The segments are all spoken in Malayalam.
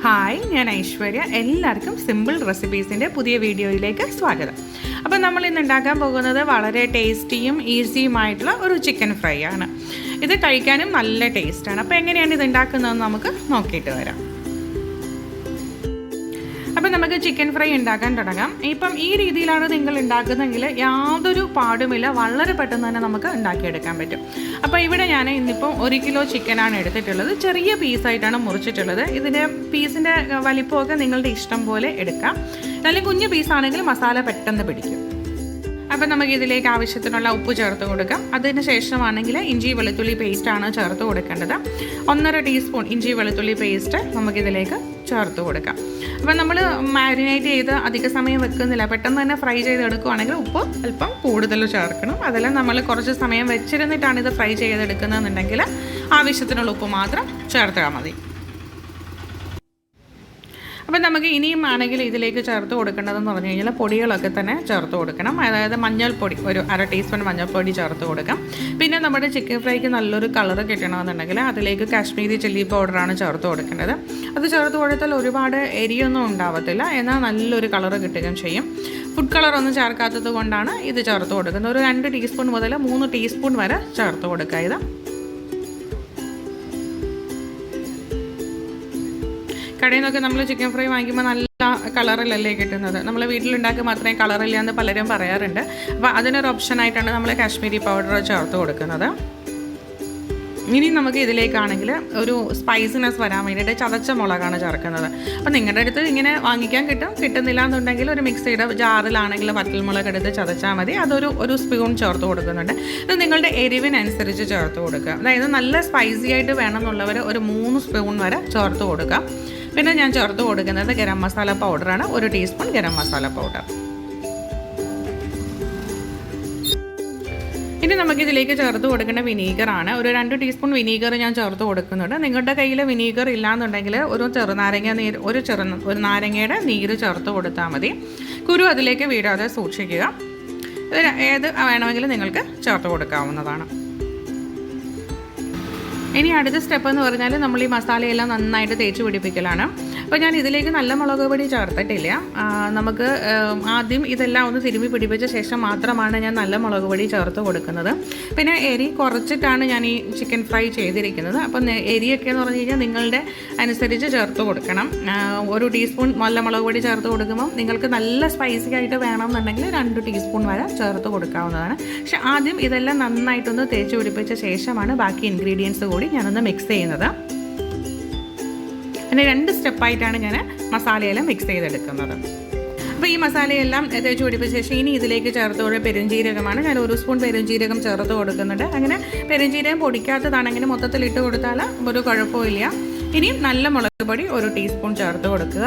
ഹായ്, ഞാൻ ഐശ്വര്യ. എല്ലാവർക്കും സിമ്പിൾ റെസിപ്പീസിൻ്റെ പുതിയ വീഡിയോയിലേക്ക് സ്വാഗതം. അപ്പോൾ നമ്മൾ ഇന്ന് ഉണ്ടാക്കാൻ പോകുന്നത് വളരെ ടേസ്റ്റിയും ഈസിയുമായിട്ടുള്ള ഒരു ചിക്കൻ ഫ്രൈ ആണ്. ഇത് കഴിക്കാനും നല്ല ടേസ്റ്റാണ്. അപ്പോൾ എങ്ങനെയാണ് ഇത് ഉണ്ടാക്കുന്നതെന്ന് നമുക്ക് നോക്കിയിട്ട് വരാം. അപ്പോൾ നമുക്ക് ചിക്കൻ ഫ്രൈ ഉണ്ടാക്കാൻ തുടങ്ങാം. ഇപ്പം ഈ രീതിയിലാണ് നിങ്ങൾ ഉണ്ടാക്കുന്നതെങ്കിൽ യാതൊരു പാടുമില്ല, വളരെ പെട്ടെന്ന് തന്നെ നമുക്ക് ഉണ്ടാക്കിയെടുക്കാൻ പറ്റും. അപ്പോൾ ഇവിടെ ഞാൻ ഇന്നിപ്പം 1 കിലോ ചിക്കനാണ് എടുത്തിട്ടുള്ളത്. ചെറിയ പീസായിട്ടാണ് മുറിച്ചിട്ടുള്ളത്. ഇതിൻ്റെ പീസിൻ്റെ വലിപ്പമൊക്കെ നിങ്ങളുടെ ഇഷ്ടം പോലെ എടുക്കാം. നല്ല കുഞ്ഞു പീസാണെങ്കിൽ മസാല പെട്ടെന്ന് പിടിക്കും. അപ്പോൾ നമുക്ക് ഇതിലേക്ക് ആവശ്യത്തിനുള്ള ഉപ്പ് ചേർത്ത് കൊടുക്കാം. അതിന് ശേഷമാണെങ്കിൽ ഇഞ്ചി വെളുത്തുള്ളി പേസ്റ്റാണ് ചേർത്ത് കൊടുക്കേണ്ടത്. 1.5 ടീസ്പൂൺ ഇഞ്ചി വെളുത്തുള്ളി പേസ്റ്റ് നമുക്കിതിലേക്ക് ചേർത്ത് കൊടുക്കാം. അപ്പോൾ നമ്മൾ മാരിനേറ്റ് ചെയ്ത് അധിക സമയം വെക്കുന്നില്ല, പെട്ടെന്ന് തന്നെ ഫ്രൈ ചെയ്തെടുക്കുകയാണെങ്കിൽ ഉപ്പ് അല്പം കൂടുതൽ ചേർക്കണം. അതെല്ലാം നമ്മൾ കുറച്ച് സമയം വെച്ചിരുന്നിട്ടാണ് ഇത് ഫ്രൈ ചെയ്തെടുക്കുന്നതെന്നുണ്ടെങ്കിൽ ആവശ്യത്തിനുള്ള ഉപ്പ് മാത്രം ചേർത്താൽ മതി. അപ്പം നമുക്ക് ഇനിയും ആണെങ്കിൽ ഇതിലേക്ക് ചേർത്ത് കൊടുക്കേണ്ടതെന്ന് പറഞ്ഞു കഴിഞ്ഞാൽ പൊടികളൊക്കെ തന്നെ ചേർത്ത് കൊടുക്കണം. അതായത് മഞ്ഞൾപ്പൊടി, ഒരു 1/2 ടീസ്പൂൺ മഞ്ഞൾപ്പൊടി ചേർത്ത് കൊടുക്കാം. പിന്നെ നമ്മുടെ ചിക്കൻ ഫ്രൈക്ക് നല്ലൊരു കളർ കിട്ടണമെന്നുണ്ടെങ്കിൽ അതിലേക്ക് കാശ്മീരി ചില്ലി പൗഡറാണ് ചേർത്ത് കൊടുക്കേണ്ടത്. അത് ചേർത്ത് കൊടുത്താൽ ഒരുപാട് എരിയൊന്നും ഉണ്ടാവത്തില്ല, എന്നാൽ നല്ലൊരു കളർ കിട്ടുകയും ചെയ്യും. ഫുഡ് കളറൊന്നും ചേർക്കാത്തത് കൊണ്ടാണ് ഇത് ചേർത്ത് കൊടുക്കുന്നത്. ഒരു 2 ടീസ്പൂൺ മുതൽ 3 ടീസ്പൂൺ വരെ ചേർത്ത് കൊടുക്കുക. ഇത് കടയിൽ നിന്നൊക്കെ നമ്മൾ ചിക്കൻ ഫ്രൈ വാങ്ങിക്കുമ്പോൾ നല്ല കളറിലല്ലേ കിട്ടുന്നത്. നമ്മൾ വീട്ടിലുണ്ടാക്കി മാത്രമേ കളറില്ല എന്ന് പലരും പറയാറുണ്ട്. അപ്പോൾ അതിനൊരു ഓപ്ഷനായിട്ടാണ് നമ്മൾ കാശ്മീരി പൗഡർ ചേർത്ത് കൊടുക്കുന്നത്. ഇനി നമുക്ക് ഇതിലേക്കാണെങ്കിൽ ഒരു സ്പൈസിനെസ് വരാൻ വേണ്ടിയിട്ട് ചതച്ച മുളകാണ് ചേർക്കുന്നത്. അപ്പോൾ നിങ്ങളുടെ അടുത്ത് ഇങ്ങനെ വാങ്ങിക്കാൻ കിട്ടുന്നില്ല എന്നുണ്ടെങ്കിൽ ഒരു മിക്സിയുടെ ജാറിലാണെങ്കിൽ വറ്റൽമുളക് എടുത്ത് ചതച്ചാൽ മതി. അതൊരു സ്പൂൺ ചേർത്ത് കൊടുക്കുന്നുണ്ട്. ഇത് നിങ്ങളുടെ എരിവിനനുസരിച്ച് ചേർത്ത് കൊടുക്കുക. അതായത് നല്ല സ്പൈസി ആയിട്ട് വേണമെന്നുള്ളവർ ഒരു 3 സ്പൂൺ വരെ ചേർത്ത് കൊടുക്കുക. പിന്നെ ഞാൻ ചേർത്ത് കൊടുക്കുന്നത് ഗരം മസാല പൗഡറാണ്, 1 ടീസ്പൂൺ ഗരം മസാല പൗഡർ. ഇനി നമുക്കിതിലേക്ക് ചേർത്ത് കൊടുക്കേണ്ട വിനീഗറാണ്. ഒരു 2 ടീസ്പൂൺ വിനീഗർ ഞാൻ ചേർത്ത് കൊടുക്കുന്നുണ്ട്. നിങ്ങളുടെ കയ്യിൽ വിനീഗർ ഇല്ലയെന്നുണ്ടെങ്കിൽ ഒരു നാരങ്ങയുടെ നീര് ചേർത്ത് കൊടുത്താൽ മതി. കുരു അതിലേക്ക് വീഴാതെ സൂക്ഷിക്കുക. ഇത് ഏത് വേണമെങ്കിലും നിങ്ങൾക്ക് ചേർത്ത് കൊടുക്കാവുന്നതാണ്. ഇനി അടുത്ത സ്റ്റെപ്പ് എന്ന് പറഞ്ഞാൽ നമ്മൾ ഈ മസാലയെല്ലാം നന്നായിട്ട് തേച്ച് പിടിപ്പിക്കലാണ്. അപ്പോൾ ഞാൻ ഇതിലേക്ക് നല്ല മുളക് പൊടി ചേർത്തിട്ടില്ല. നമുക്ക് ആദ്യം ഇതെല്ലാം ഒന്ന് തിരുമ്മി പിടിപ്പിച്ച ശേഷം മാത്രമാണ് ഞാൻ നല്ല മുളക് പൊടി ചേർത്ത് കൊടുക്കുന്നത്. പിന്നെ എരി കുറച്ചിട്ടാണ് ഞാൻ ഈ ചിക്കൻ ഫ്രൈ ചെയ്തിരിക്കുന്നത്. അപ്പം എരിയൊക്കെ എന്ന് പറഞ്ഞു കഴിഞ്ഞാൽ നിങ്ങളുടെ അനുസരിച്ച് ചേർത്ത് കൊടുക്കണം. 1 ടീസ്പൂൺ നല്ല മുളക് പൊടി ചേർത്ത് കൊടുക്കുമ്പോൾ നിങ്ങൾക്ക് നല്ല സ്പൈസി ആയിട്ട് വേണമെന്നുണ്ടെങ്കിൽ 2 ടീസ്പൂൺ വരെ ചേർത്ത് കൊടുക്കാവുന്നതാണ്. പക്ഷെ ആദ്യം ഇതെല്ലാം നന്നായിട്ടൊന്ന് തേച്ച് പിടിപ്പിച്ച ശേഷമാണ് ബാക്കി ഇൻഗ്രീഡിയൻസ് കൂടി ഞാനൊന്ന് മിക്സ് ചെയ്യുന്നത്. പിന്നെ 2 സ്റ്റെപ്പായിട്ടാണ് ഞാൻ മസാലയെല്ലാം മിക്സ് ചെയ്തെടുക്കുന്നത്. അപ്പോൾ ഈ മസാലയെല്ലാം തേച്ച് പിടിപ്പിച്ച ശേഷം ഇനി ഇതിലേക്ക് ചേർത്ത് കൊടുക്കുക പെരുംജീരകമാണ്. ഞാൻ 1 സ്പൂൺ പെരുംജീരകം ചേർത്ത് കൊടുക്കുന്നുണ്ട്. അങ്ങനെ പെരുംജീരകം പൊടിക്കാത്തതാണെങ്കിൽ മൊത്തത്തിൽ ഇട്ട് കൊടുത്താൽ ഒരു കുഴപ്പമില്ല. ഇനിയും നല്ല മുളക് പൊടി 1 ടീസ്പൂൺ ചേർത്ത് കൊടുക്കുക.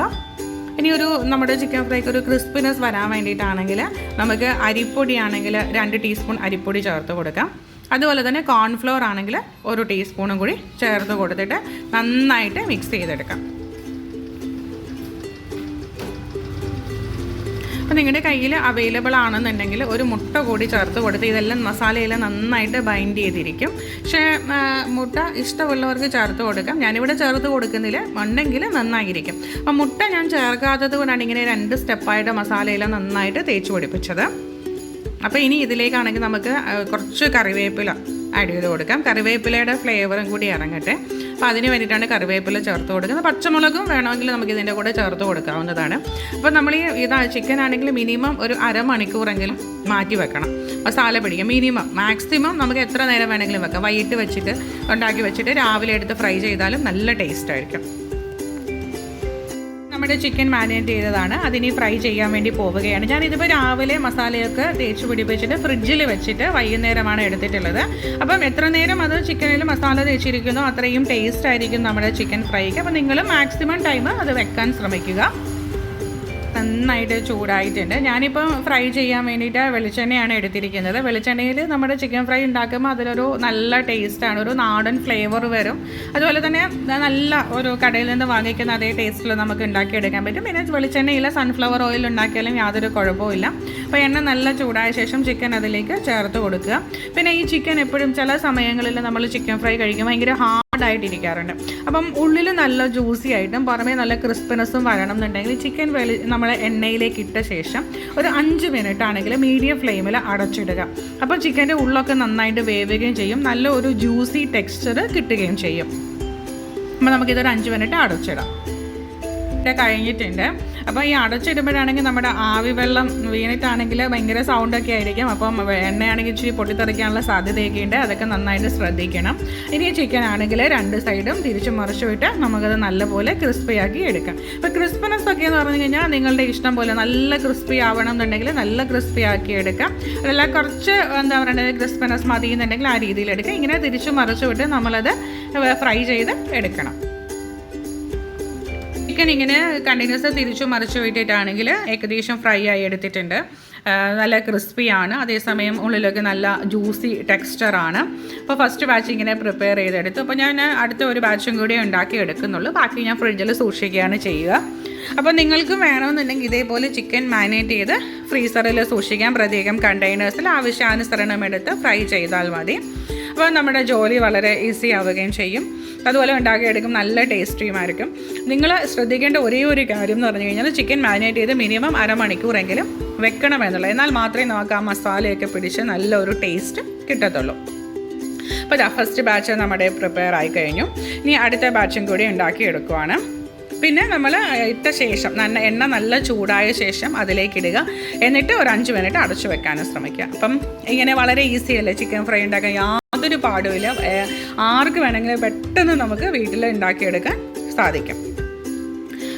ഇനി നമ്മുടെ ചിക്കൻ ഫ്രൈക്ക് ഒരു ക്രിസ്പിനെസ് വരാൻ വേണ്ടിയിട്ടാണെങ്കിൽ നമുക്ക് അരിപ്പൊടിയാണെങ്കിൽ 2 ടീസ്പൂൺ അരിപ്പൊടി ചേർത്ത് കൊടുക്കാം. അതുപോലെ തന്നെ കോൺഫ്ലോർ ആണെങ്കിൽ 1 ടീസ്പൂണും കൂടി ചേർത്ത് കൊടുത്തിട്ട് നന്നായിട്ട് മിക്സ് ചെയ്തെടുക്കാം. അപ്പോൾ നിങ്ങളുടെ കയ്യിൽ അവൈലബിൾ ആണെന്നുണ്ടെങ്കിൽ ഒരു മുട്ട കൂടി ചേർത്ത് കൊടുത്ത് ഇതെല്ലാം മസാലയെല്ലാം നന്നായിട്ട് ബൈൻഡ് ചെയ്തിരിക്കും. പക്ഷേ മുട്ട ഇഷ്ടമുള്ളവർക്ക് ചേർത്ത് കൊടുക്കാം. ഞാനിവിടെ ചേർത്ത് കൊടുക്കുന്നില്ല, ഉണ്ടെങ്കിൽ നന്നായിരിക്കും. അപ്പോൾ മുട്ട ഞാൻ ചേർക്കാത്തത് കൊണ്ടാണ് ഇങ്ങനെ 2 സ്റ്റെപ്പായിട്ട് മസാലയെല്ലാം നന്നായിട്ട് തേച്ച് പിടിപ്പിച്ചത്. അപ്പോൾ ഇനി ഇതിലേക്കാണെങ്കിൽ നമുക്ക് കുറച്ച് കറിവേപ്പില ആഡ് ചെയ്ത് കൊടുക്കാം. കറിവേപ്പിലയുടെ ഫ്ലേവറും കൂടി ഇറങ്ങട്ടെ. അപ്പോൾ അതിന് വേണ്ടിയിട്ടാണ് കറിവേപ്പില ചേർത്ത് കൊടുക്കുന്നത്. പച്ചമുളകും വേണമെങ്കിൽ നമുക്ക് ഇതിൻ്റെ കൂടെ ചേർത്ത് കൊടുക്കാവുന്നതാണ്. അപ്പോൾ നമ്മൾ ചിക്കൻ ആണെങ്കിൽ മിനിമം ഒരു അരമണിക്കൂറെങ്കിലും മാറ്റി വെക്കണം മസാല പിടിക്കാം. മാക്സിമം നമുക്ക് എത്ര നേരം വേണമെങ്കിലും വെക്കാം. വൈകിട്ട് ഉണ്ടാക്കി വെച്ചിട്ട് രാവിലെ എടുത്ത് ഫ്രൈ ചെയ്താലും നല്ല ടേസ്റ്റ് ആയിരിക്കും. നമ്മുടെ ചിക്കൻ മാരിനേറ്റ് ചെയ്തതാണ്, അതിനി ഫ്രൈ ചെയ്യാൻ വേണ്ടി പോവുകയാണ്. ഞാനിതിപ്പോൾ രാവിലെ മസാലയൊക്കെ തേച്ച് പിടിപ്പിച്ചിട്ട് ഫ്രിഡ്ജിൽ വെച്ചിട്ട് വൈകുന്നേരമാണ് എടുത്തിട്ടുള്ളത്. അപ്പം എത്ര നേരം അത് ചിക്കനിൽ മസാല തേച്ചിരിക്കുന്നോ അത്രയും ടേസ്റ്റ് ആയിരിക്കും നമ്മുടെ ചിക്കൻ ഫ്രൈക്ക്. അപ്പോൾ നിങ്ങൾ മാക്സിമം ടൈം അത് വെക്കാൻ ശ്രമിക്കുക. നന്നായിട്ട് ചൂടായിട്ടുണ്ട്. ഞാനിപ്പോൾ ഫ്രൈ ചെയ്യാൻ വേണ്ടിയിട്ട് വെളിച്ചെണ്ണയാണ് എടുത്തിരിക്കുന്നത്. വെളിച്ചെണ്ണയിൽ നമ്മുടെ ചിക്കൻ ഫ്രൈ ഉണ്ടാക്കുമ്പോൾ അതിലൊരു നല്ല ടേസ്റ്റാണ്, ഒരു നാടൻ ഫ്ലേവർ വരും. അതുപോലെ തന്നെ നല്ല ഒരു കടയിൽ നിന്ന് വാങ്ങിക്കുന്ന അതേ ടേസ്റ്റിൽ നമുക്ക് ഉണ്ടാക്കിയെടുക്കാൻ പറ്റും. പിന്നെ വെളിച്ചെണ്ണയിൽ സൺഫ്ലവർ ഓയിൽ ഉണ്ടാക്കിയാലും യാതൊരു കുഴപ്പമില്ല. അപ്പോൾ എണ്ണ നല്ല ചൂടായ ശേഷം ചിക്കൻ അതിലേക്ക് ചേർത്ത് കൊടുക്കുക. പിന്നെ ഈ ചിക്കൻ എപ്പോഴും ചില സമയങ്ങളിൽ നമ്മൾ ചിക്കൻ ഫ്രൈ കഴിക്കുമ്പോൾ ഭയങ്കര ായിട്ടിരിക്കാറുണ്ട്. അപ്പം ഉള്ളിൽ നല്ല ജ്യൂസി ആയിട്ടും പുറമേ നല്ല ക്രിസ്പിനെസ്സും വരണം എന്നുണ്ടെങ്കിൽ ചിക്കൻ നമ്മൾ എണ്ണയിലേക്ക് ഇട്ട ശേഷം ഒരു 5 മിനിറ്റ് ആണെങ്കിൽ മീഡിയം ഫ്ലെയിമിൽ അടച്ചിടുക. അപ്പോൾ ചിക്കൻ്റെ ഉള്ളൊക്കെ നന്നായിട്ട് വേവുകയും ചെയ്യും, നല്ല ഒരു ജ്യൂസി ടെക്സ്ചർ കിട്ടുകയും ചെയ്യും. അപ്പോൾ നമുക്കിതൊരു 5 മിനിറ്റ് അടച്ചിടാം. കഴിഞ്ഞിട്ടുണ്ട്. അപ്പോൾ ഈ അടച്ചിടുമ്പോഴാണെങ്കിൽ നമ്മുടെ ആവി വെള്ളം വീണിട്ടാണെങ്കിൽ ഭയങ്കര സൗണ്ടൊക്കെ ആയിരിക്കും. അപ്പം എണ്ണയാണെങ്കിൽ ഇച്ചിരി പൊട്ടിത്തെറിക്കാനുള്ള സാധ്യതയൊക്കെ ഉണ്ട്, അതൊക്കെ നന്നായിട്ട് ശ്രദ്ധിക്കണം. ഇനി ചിക്കൻ ആണെങ്കിൽ 2 സൈഡും തിരിച്ചു മറിച്ചു വിട്ട് നമുക്കത് നല്ലപോലെ ക്രിസ്പിയാക്കി എടുക്കാം. അപ്പോൾ ക്രിസ്പിനെസ് ഒക്കെ എന്ന് പറഞ്ഞു കഴിഞ്ഞാൽ നിങ്ങളുടെ ഇഷ്ടം പോലെ നല്ല ക്രിസ്പി ആവണം എന്നുണ്ടെങ്കിൽ നല്ല ക്രിസ്പി ആക്കി എടുക്കാം. അതല്ല കുറച്ച് എന്താ പറയുന്നത് ക്രിസ്പിനെസ് മതി എന്നുണ്ടെങ്കിൽ ആ രീതിയിൽ എടുക്കാം. ഇങ്ങനെ തിരിച്ചു മറിച്ചു വിട്ട് നമ്മളത് ഫ്രൈ ചെയ്ത് എടുക്കണം. ചിക്കൻ ഇങ്ങനെ കണ്ടിന്യൂസ് തിരിച്ചു മറിച്ചു വിട്ടിട്ടാണെങ്കിൽ ഏകദേശം ഫ്രൈ ആയി എടുത്തിട്ടുണ്ട്. നല്ല ക്രിസ്പിയാണ്, അതേസമയം ഉള്ളിലൊക്കെ നല്ല ജ്യൂസി ടെക്സ്ചറാണ്. അപ്പോൾ ഫസ്റ്റ് ബാച്ച് ഇങ്ങനെ പ്രിപ്പയർ ചെയ്തെടുത്തു. അപ്പോൾ ഞാൻ അടുത്ത ഒരു ബാച്ചും കൂടി ഉണ്ടാക്കി എടുക്കുന്നുള്ളൂ, ബാക്കി ഞാൻ ഫ്രിഡ്ജിൽ സൂക്ഷിക്കുകയാണ് ചെയ്യുക. അപ്പോൾ നിങ്ങൾക്ക് വേണമെന്നുണ്ടെങ്കിൽ ഇതേപോലെ ചിക്കൻ മാരിനേറ്റ് ചെയ്ത് ഫ്രീസറിൽ സൂക്ഷിക്കാൻ പ്രത്യേകം കണ്ടെയ്നേഴ്സിൽ ആവശ്യാനുസരണം എടുത്ത് ഫ്രൈ ചെയ്താൽ മതി. അപ്പോൾ നമ്മുടെ ജോലി വളരെ ഈസി ആവുകയും ചെയ്യും. അതുപോലെ ഉണ്ടാക്കിയെടുക്കും, നല്ല ടേസ്റ്റിയുമായിരിക്കും. നിങ്ങൾ ശ്രദ്ധിക്കേണ്ട ഒരേ ഒരു കാര്യം എന്ന് പറഞ്ഞു കഴിഞ്ഞാൽ ചിക്കൻ മാരിനേറ്റ് ചെയ്ത് മിനിമം അരമണിക്കൂറെങ്കിലും വെക്കണമെന്നുള്ളത്. എന്നാൽ മാത്രമേ നമുക്ക് ആ മസാലയൊക്കെ പിടിച്ച് നല്ലൊരു ടേസ്റ്റ് കിട്ടത്തുള്ളൂ. അപ്പോൾ ഫസ്റ്റ് ബാച്ച് നമ്മുടെ പ്രിപ്പയർ ആയി കഴിഞ്ഞു. ഇനി അടുത്ത ബാച്ചും കൂടി ഉണ്ടാക്കിയെടുക്കുവാണ്. പിന്നെ നമ്മൾ ഇട്ട ശേഷം എണ്ണ നല്ല ചൂടായ ശേഷം അതിലേക്ക് ഇടുക. എന്നിട്ട് ഒരു 5 മിനിറ്റ് അടച്ചു വെക്കാനും ശ്രമിക്കുക. അപ്പം ഇങ്ങനെ വളരെ ഈസി അല്ലേ ചിക്കൻ ഫ്രൈ ഉണ്ടാക്കാൻ, യാതൊരു പാടുമില്ല. ആർക്ക് വേണമെങ്കിലും പെട്ടെന്ന് നമുക്ക് വീട്ടിൽ ഉണ്ടാക്കിയെടുക്കാൻ സാധിക്കും.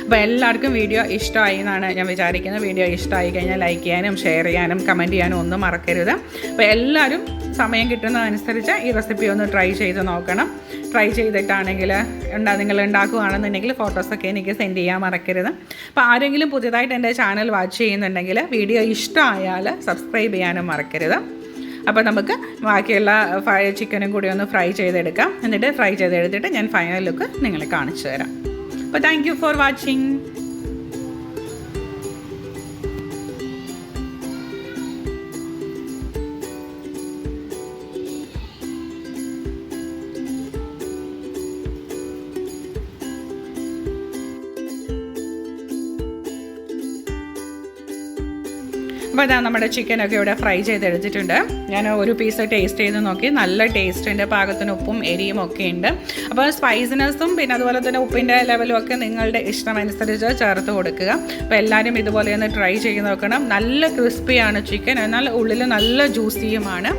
അപ്പോൾ എല്ലാവർക്കും വീഡിയോ ഇഷ്ടമായി എന്നാണ് ഞാൻ വിചാരിക്കുന്നത്. വീഡിയോ ഇഷ്ടമായി കഴിഞ്ഞാൽ ലൈക്ക് ചെയ്യാനും ഷെയർ ചെയ്യാനും കമൻറ്റ് ചെയ്യാനും ഒന്നും മറക്കരുത്. അപ്പോൾ എല്ലാവരും സമയം കിട്ടുന്നതനുസരിച്ച് ഈ റെസിപ്പി ഒന്ന് ട്രൈ ചെയ്ത് നോക്കണം. ട്രൈ ചെയ്തിട്ടാണെങ്കിൽ നിങ്ങൾ ഉണ്ടാക്കുകയാണെന്നുണ്ടെങ്കിൽ ഫോട്ടോസൊക്കെ എനിക്ക് സെൻഡ് ചെയ്യാൻ മറക്കരുത്. അപ്പോൾ ആരെങ്കിലും പുതിയതായിട്ട് എൻ്റെ ചാനൽ വാച്ച് ചെയ്യുന്നുണ്ടെങ്കിൽ വീഡിയോ ഇഷ്ടമായാൽ സബ്സ്ക്രൈബ് ചെയ്യാനും മറക്കരുത്. അപ്പോൾ നമുക്ക് ബാക്കിയുള്ള ചിക്കനും കൂടി ഒന്ന് ഫ്രൈ ചെയ്തെടുക്കാം. എന്നിട്ട് ഫ്രൈ ചെയ്തെടുത്തിട്ട് ഞാൻ ഫൈനൽ ലുക്ക് നിങ്ങളെ കാണിച്ചു തരാം. അപ്പോൾ താങ്ക് യു ഫോർ വാച്ചിങ്. അപ്പോൾ അതാ നമ്മുടെ ചിക്കനൊക്കെ ഇവിടെ ഫ്രൈ ചെയ്തെടുത്തിട്ടുണ്ട്. ഞാൻ ഒരു പീസ് ടേസ്റ്റ് ചെയ്ത് നോക്കി, നല്ല ടേസ്റ്റ് ഉണ്ട്, പാകത്തിന് ഉപ്പും എരിയും ഒക്കെ ഉണ്ട്. അപ്പോൾ സ്പൈസിനെസ്സും പിന്നെ അതുപോലെ തന്നെ ഉപ്പിൻ്റെ ലെവലും ഒക്കെ നിങ്ങളുടെ ഇഷ്ടമനുസരിച്ച് ചേർത്ത് കൊടുക്കുക. അപ്പോൾ എല്ലാവരും ഇതുപോലെ ഒന്ന് ട്രൈ ചെയ്ത് നോക്കണം. നല്ല ക്രിസ്പിയാണ് ചിക്കൻ, എന്നാൽ ഉള്ളിൽ നല്ല ജ്യൂസിയുമാണ്.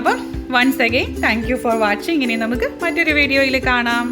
അപ്പം once again thank you for watching. ഇനി നമുക്ക് മറ്റൊരു വീഡിയോയിൽ കാണാം.